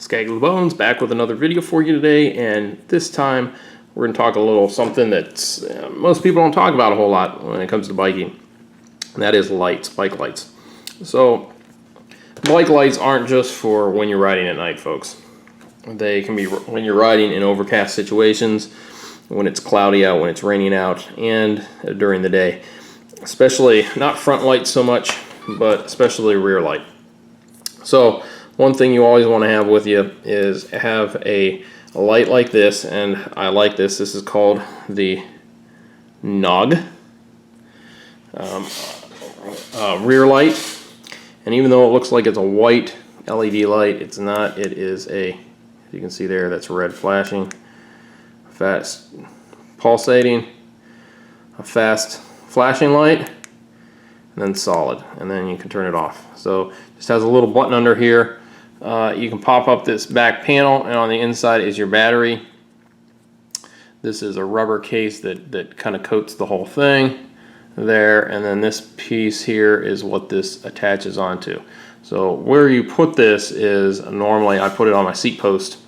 Scaggy Bones back with another video for you today, and this time we're going to talk a little something that most people don't talk about a whole lot when it comes to biking, and that is lights, bike lights. So bike lights aren't just for when you're riding at night, folks. They can be when you're riding in overcast situations, when it's cloudy out, when it's raining out, and during the day. Especially not front lights so much, but especially rear light. So one thing you always want to have with you is have a light like this, and I like this. This is called the Nog Rear Light. And even though it looks like it's a white LED light, it's not. It is a, as you can see there, that's red flashing, fast pulsating, a fast flashing light, and then solid, and then you can turn it off. So just has a little button under here. You can pop up this back panel, and on the inside is your battery. This is a rubber case that kind of coats the whole thing there, and then this piece here is what this attaches onto. So where you put this is, normally I put it on my seat post,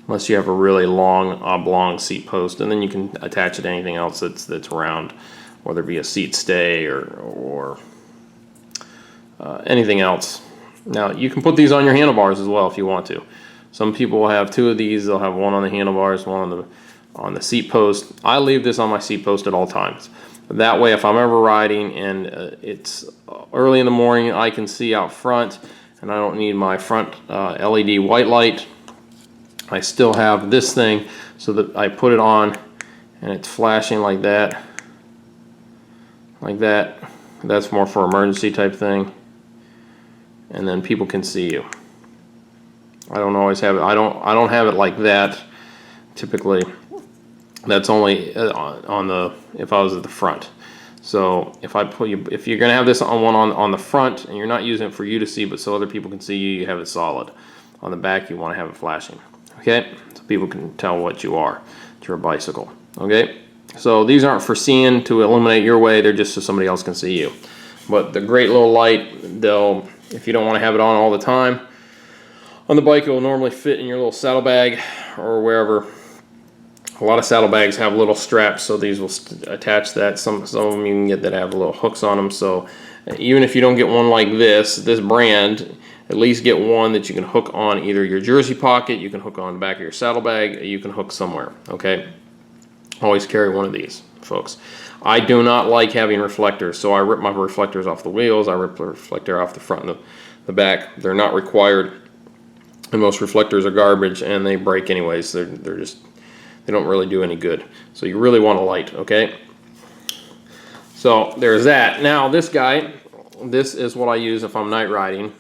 unless you have a really long oblong seat post, and then you can attach it to anything else that's round, whether it be a seat stay or anything else. Now you can put these on your handlebars as well if you want to. Some people will have two of these. They'll have one on the handlebars, one on the seat post. I leave this on my seat post at all times. That way, if I'm ever riding and it's early in the morning, I can see out front, and I don't need my front LED white light. I still have this thing so that I put it on, and it's flashing like that. Like that. That's more for emergency type thing. And then people can see you. I don't always have it. I don't have it like that. Typically, that's only on the, if I was at the front. So if you're gonna have this on the front, and you're not using it for you to see, but so other people can see you, you have it solid. On the back, you want to have it flashing. Okay, so people can tell what you are. That you're a bicycle. Okay, so these aren't for seeing to illuminate your way. They're just so somebody else can see you. But the great little light, if you don't want to have it on all the time, on the bike it will normally fit in your little saddlebag or wherever. A lot of saddlebags have little straps, so these will attach that. Some of them you can get that have little hooks on them. So even if you don't get one like this brand, at least get one that you can hook on either your jersey pocket, you can hook on the back of your saddlebag, you can hook somewhere. Okay, always carry one of these, folks. I do not like having reflectors, so I rip my reflectors off the wheels. I rip the reflector off the front and the back. They're not required, and most reflectors are garbage, and they break anyways. They don't really do any good. So you really want a light, okay? So there's that. Now this guy, this is what I use if I'm night riding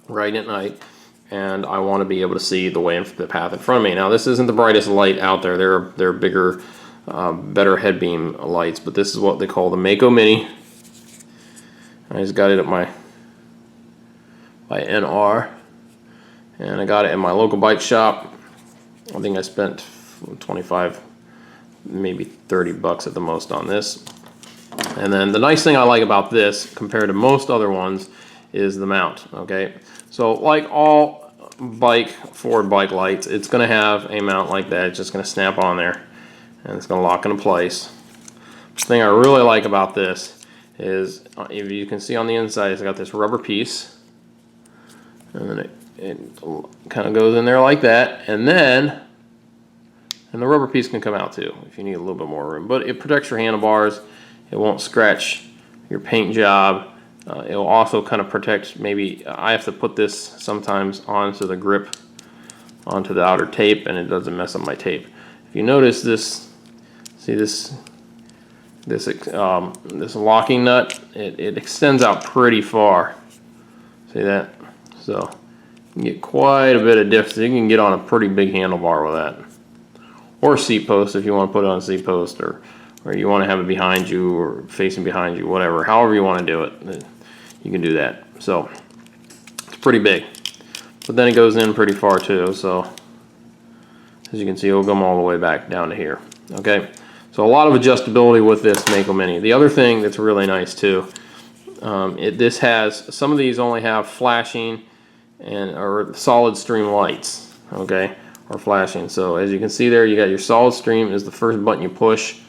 at night, and I want to be able to see the way in the path in front of me. Now this isn't the brightest light out there. There are bigger, better head beam lights, but this is what they call the Mako Mini. I just got it at my NR, and I got it in my local bike shop. I think I spent 25, maybe 30 bucks at the most on this. And then the nice thing I like about this compared to most other ones is the mount. Okay, so like all Ford bike lights, it's going to have a mount like that. It's just going to snap on there, and it's going to lock into place. The thing I really like about this is, if you can see on the inside, it's got this rubber piece, and then it kind of goes in there like that, and the rubber piece can come out too if you need a little bit more room. But it protects your handlebars. It won't scratch your paint job. It will also kind of protect, maybe I have to put this sometimes onto the grip, onto the outer tape, and it doesn't mess up my tape. If you notice this, see this locking nut, it extends out pretty far. See that? So you can get quite a bit of distance. You can get on a pretty big handlebar with that. Or seat post if you want to put it on a seat post, or you want to have it behind you or facing behind you, whatever. However you want to do it, you can do that. So it's pretty big. But then it goes in pretty far too, so as you can see, it'll come all the way back down to here. Okay, so a lot of adjustability with this Mako Mini. The other thing that's really nice too, this has, some of these only have flashing or solid stream lights, okay, are flashing. So as you can see there, you got your solid stream is the first button you push.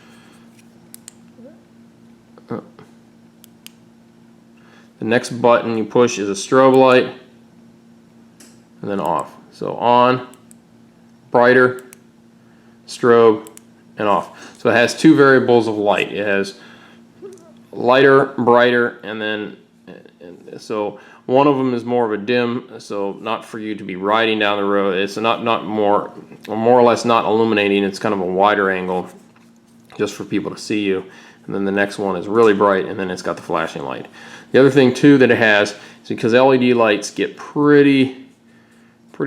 The next button you push is a strobe light, and then off. So on, brighter, strobe, and off. So it has two variables of light. It has lighter, brighter, and then so one of them is more of a dim, so not for you to be riding down the road. It's not more or less not illuminating. It's kind of a wider angle just for people to see you. And then the next one is really bright, and then it's got the flashing light. The other thing too that it has is because LED lights get pretty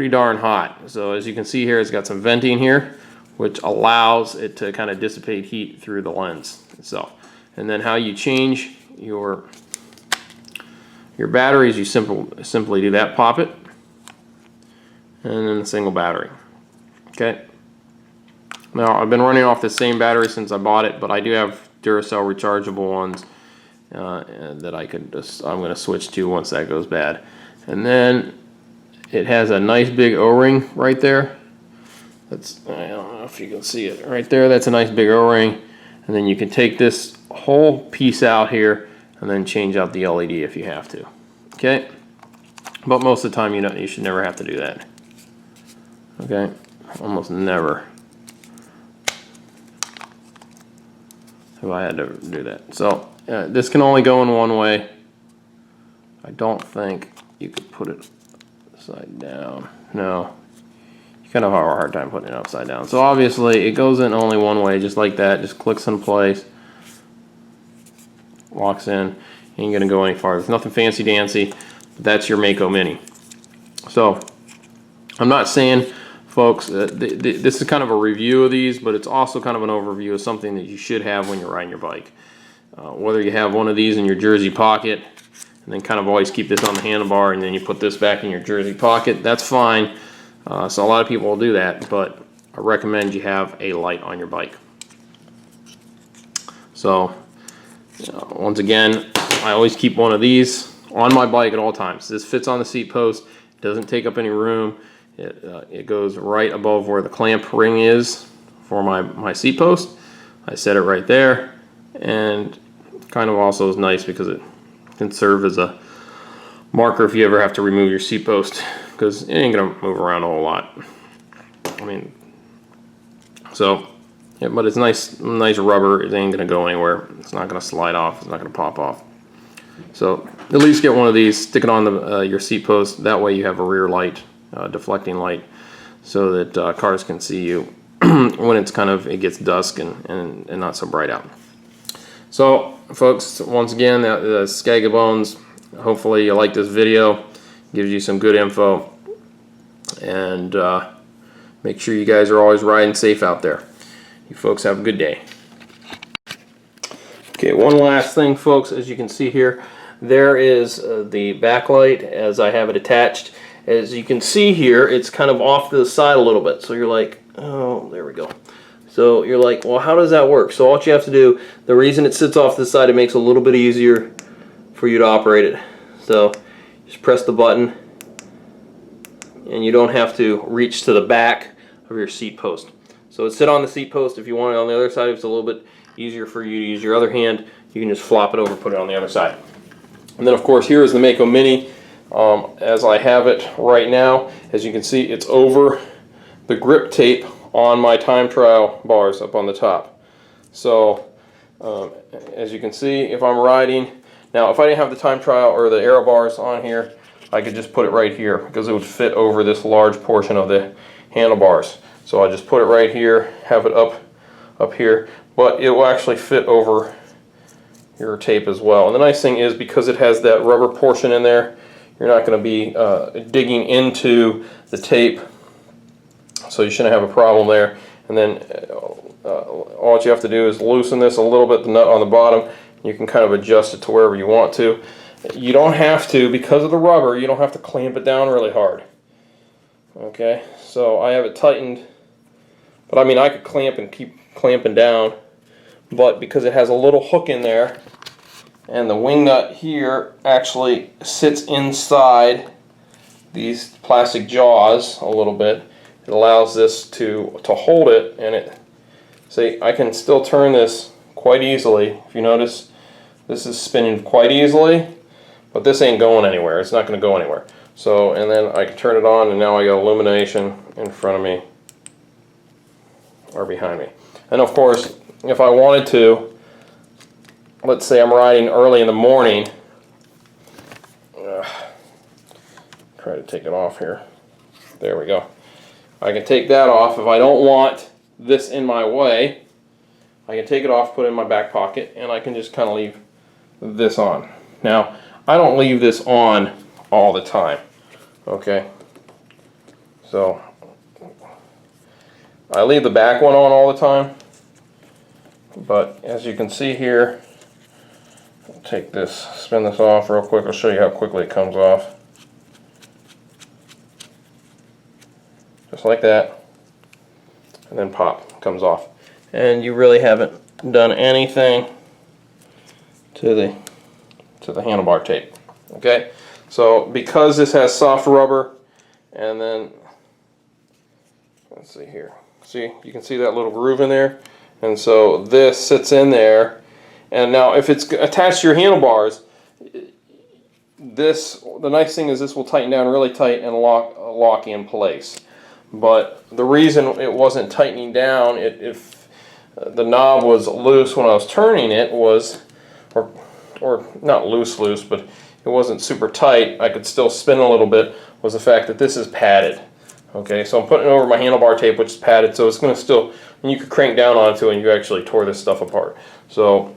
darn hot. So as you can see here, it's got some venting here, which allows it to kind of dissipate heat through the lens itself. And then how you change your batteries, you simply do that, pop it, and then a single battery. Okay. Now I've been running off the same battery since I bought it, but I do have Duracell rechargeable ones that I'm going to switch to once that goes bad. And then it has a nice big O-ring right there. That's, I don't know if you can see it right there. That's a nice big O-ring. And then you can take this whole piece out here and then change out the LED if you have to. Okay? But most of the time you should never have to do that. Okay? Almost never have I had to do that. So this can only go in one way. I don't think you could put it upside down. No. You kind of have a hard time putting it upside down. So obviously it goes in only one way, just like that. Just clicks in place. Locks in. Ain't gonna go any farther. It's nothing fancy dancy, but that's your Mako Mini. So I'm not saying, folks, this is kind of a review of these, but it's also kind of an overview of something that you should have when you're riding your bike. Whether you have one of these in your jersey pocket and then kind of always keep this on the handlebar and then you put this back in your jersey pocket, that's fine. So a lot of people will do that, but I recommend you have a light on your bike. So once again, I always keep one of these on my bike at all times. This fits on the seat post, doesn't take up any room. It goes right above where the clamp ring is for my seat post. I set it right there, and kind of also is nice because it can serve as a marker if you ever have to remove your seat post, because it ain't gonna move around a whole lot. I mean, so yeah, but it's nice rubber. It ain't gonna go anywhere. It's not gonna slide off. It's not gonna pop off. So at least get one of these, stick it on your seat post. That way you have a rear light, deflecting light, so that cars can see you when it gets dusk and not so bright out. So folks, once again, the Skagga Bones. Hopefully you like this video. Gives you some good info, and make sure you guys are always riding safe out there. You folks have a good day. Okay, one last thing, folks. As you can see here, there is the backlight as I have it attached. As you can see here, it's kind of off to the side a little bit. So you're like, oh, there we go. So you're like, well, how does that work? So all you have to do, the reason it sits off to the side, it makes it a little bit easier for you to operate it. So just press the button, and you don't have to reach to the back of your seat post. So it's sit on the seat post. If you want it on the other side, if it's a little bit easier for you to use your other hand, you can just flop it over, put it on the other side. And then of course here is the Mako Mini as I have it right now. As you can see, it's over the grip tape on my time trial bars up on the top. So as you can see, if I'm riding, now if I didn't have the time trial or the aero bars on here, I could just put it right here because it would fit over this large portion of the handlebars. So I just put it right here, have it up here, but it will actually fit over your tape as well. And the nice thing is, because it has that rubber portion in there, you're not going to be digging into the tape, so you shouldn't have a problem there. And then all you have to do is loosen this a little bit, the nut on the bottom. You can kind of adjust it to wherever you want to. You don't have to, because of the rubber, you don't have to clamp it down really hard. Okay, so I have it tightened, but I mean, I could clamp and keep clamping down, but because it has a little hook in there, and the wing nut here actually sits inside these plastic jaws a little bit. It allows this to hold it, and it, see, I can still turn this quite easily. If you notice, this is spinning quite easily, but this ain't going anywhere. It's not going to go anywhere. So, and then I can turn it on, and now I got illumination in front of me or behind me. And of course, if I wanted to, let's say I'm riding early in the morning, try to take it off here. There we go. I can take that off. If I don't want this in my way, I can take it off, put it in my back pocket, and I can just kind of leave this on. Now, I don't leave this on all the time, okay? So, I leave the back one on all the time, but as you can see here, I'll take this, spin this off real quick. I'll show you how quickly it comes off. Just like that, and then pop, comes off. And you really haven't done anything to the handlebar tape. Okay, so because this has soft rubber, and then let's see here. See, you can see that little groove in there, and so this sits in there. And now, if it's attached to your handlebars, the nice thing is this will tighten down really tight and lock in place. But the reason it wasn't tightening down, if the knob was loose when I was turning it, was, or not loose, but it wasn't super tight, I could still spin a little bit, was the fact that this is padded. Okay, so I'm putting it over my handlebar tape, which is padded, so it's going to still, and you could crank down onto it and you actually tore this stuff apart. So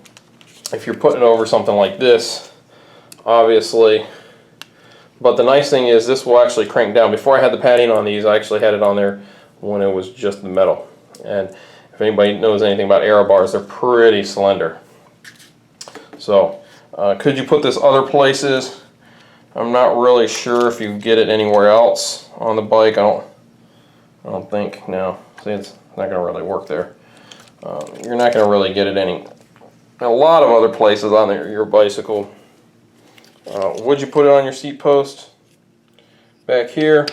if you're putting it over something like this, obviously, but the nice thing is this will actually crank down. Before I had the padding on these, I actually had it on there when it was just the metal. And if anybody knows anything about aero bars, they're pretty slender. So, could you put this other places? I'm not really sure if you get it anywhere else on the bike. I don't think, no. See, it's not going to really work there. You're not going to really get it a lot of other places on your bicycle. Would you put it on your seat post back here?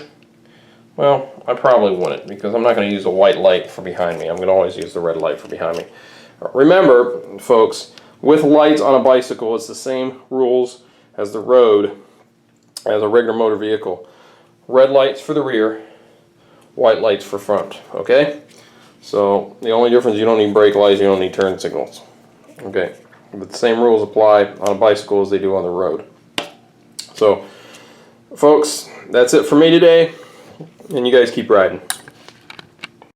Well, I probably wouldn't, because I'm not going to use a white light for behind me. I'm going to always use the red light for behind me. Remember, folks, with lights on a bicycle, it's the same rules as the road, as a regular motor vehicle. Red lights for the rear, white lights for front, okay? So the only difference, you don't need brake lights, you don't need turn signals, okay? But the same rules apply on a bicycle as they do on the road. So, folks, that's it for me today, and you guys keep riding.